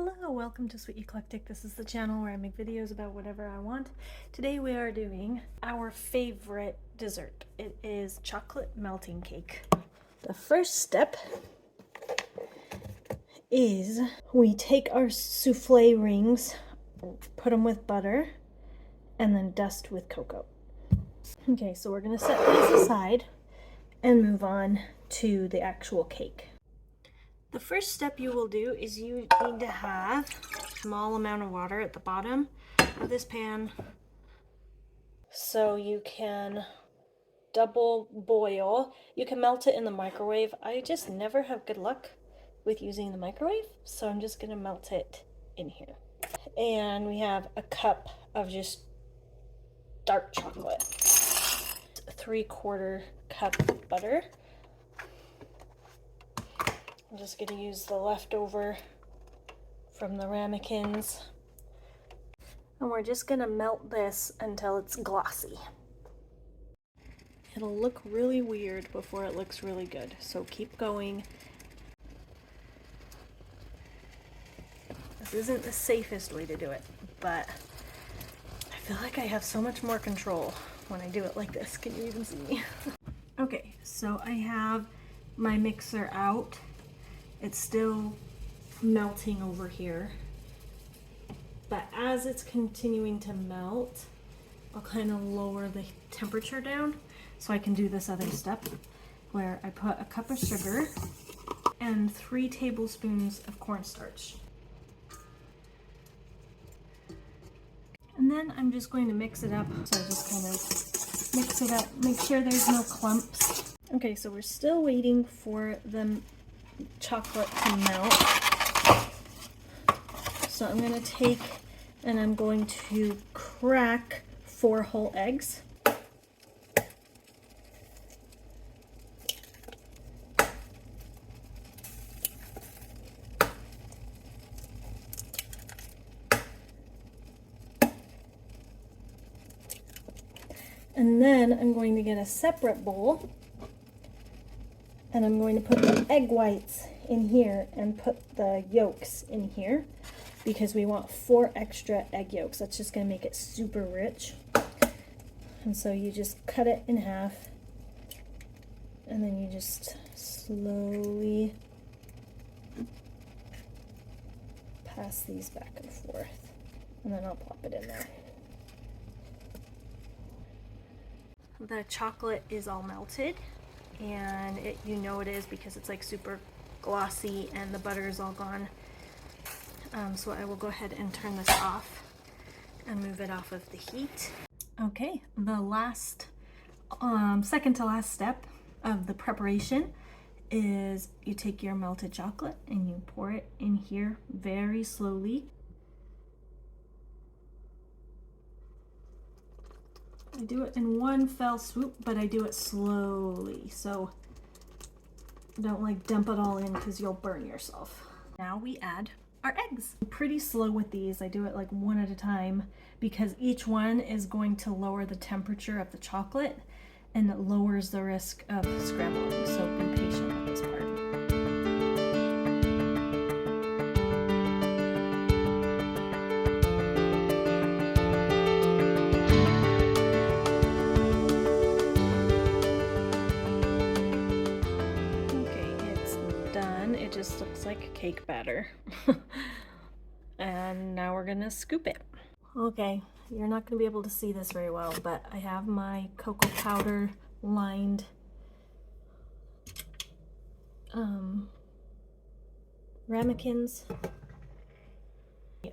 Hello, welcome to Sweet Eclectic. This is the channel where I make videos about whatever I want. Today we are doing our favorite dessert. It is chocolate melting cake. The first step is we take our souffle rings, put them with butter, and then dust with cocoa. Okay, so we're gonna set these aside and move on to the actual cake. The first step you will do is you need to have a small amount of water at the bottom of this pan so you can double boil. You can melt it in the microwave. I just never have good luck with using the microwave, so I'm just gonna melt it in here. And we have a cup of just dark chocolate, 3/4 cup of butter. I'm just going to use the leftover from the ramekins. And we're just going to melt this until it's glossy. It'll look really weird before it looks really good, so keep going. This isn't the safest way to do it, but I feel like I have so much more control when I do it like this. Can you even see me? Okay, so I have my mixer out. It's still melting over here, but as it's continuing to melt, I'll kind of lower the temperature down so I can do this other step where I put a cup of sugar and 3 tablespoons of cornstarch. And then I'm just going to mix it up. So I just kind of mix it up, make sure there's no clumps. Okay, so we're still waiting for the chocolate to melt. So I'm going to take and I'm going to crack 4 whole eggs. And then I'm going to get a separate bowl. And I'm going to put the egg whites in here and put the yolks in here because we want 4 extra egg yolks. That's just going to make it super rich. And so you just cut it in half and then you just slowly pass these back and forth. And then I'll pop it in there. The chocolate is all melted. And you know it is because it's like super glossy and the butter is all gone. So I will go ahead and turn this off and move it off of the heat. Okay, the last, second to last step of the preparation is you take your melted chocolate and you pour it in here very slowly. I do it in one fell swoop, but I do it slowly, so don't like dump it all in because you'll burn yourself. Now we add our eggs. I'm pretty slow with these. I do it like one at a time because each one is going to lower the temperature of the chocolate and it lowers the risk of scrambling, so be patient with this part. It just looks like cake batter. And now we're gonna scoop it. Okay, you're not gonna be able to see this very well, but I have my cocoa powder lined ramekins.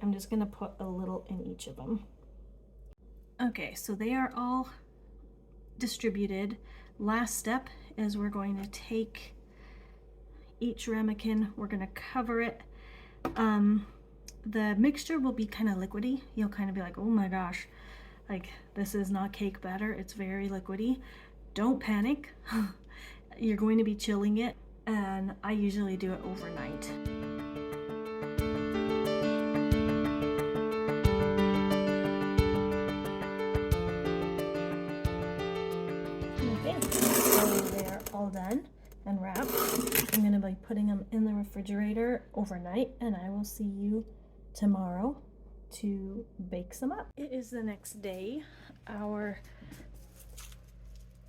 I'm just gonna put a little in each of them. Okay, so they are all distributed. Last step is we're going to take each ramekin, we're going to cover it. The mixture will be kind of liquidy. You'll kind of be like, oh my gosh, like this is not cake batter, it's very liquidy. Don't panic. You're going to be chilling it, and I usually do it overnight. Okay, so they're all done and wrapped. I'm going to be putting them in the refrigerator overnight, and I will see you tomorrow to bake some up. It is the next day. Our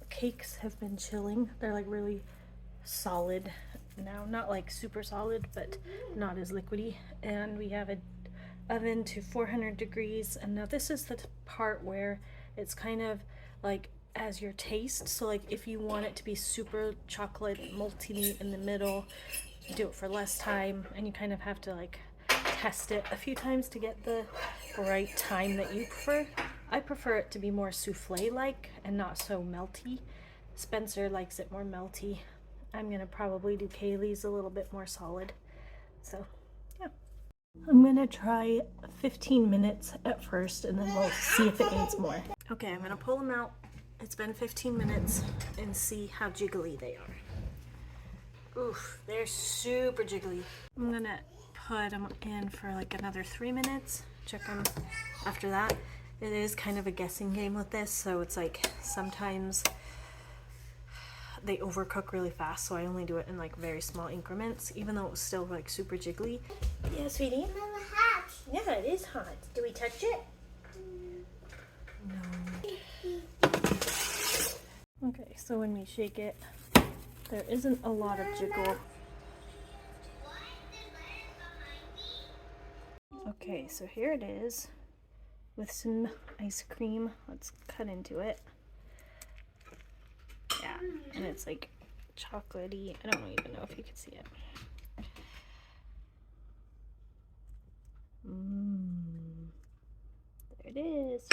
cakes have been chilling. They're like really solid now, not like super solid, but not as liquidy. And we have an oven to 400 degrees. And now this is the part where it's kind of like as your taste. So like if you want it to be super chocolate malty in the middle, do it for less time, and you kind of have to like test it a few times to get the right time that you prefer. I prefer it to be more souffle-like and not so melty. Spencer likes it more melty. I'm gonna probably do Kaylee's a little bit more solid. So yeah. I'm gonna try 15 minutes at first, and then we'll see if it needs more. Okay, I'm gonna pull them out. It's been 15 minutes and see how jiggly they are. Oof, they're super jiggly. I'm gonna put them in for like another 3 minutes. Check them after that. It is kind of a guessing game with this, so it's like sometimes they overcook really fast, so I only do it in like very small increments, even though it was still like super jiggly. Yeah, sweetie? It's hot. Yeah, it is hot. Do we touch it? No. Okay, so when we shake it, there isn't a lot of jiggle. Okay, so here it is with some ice cream. Let's cut into it. Yeah, and it's like chocolatey. I don't even know if you can see it. There it is.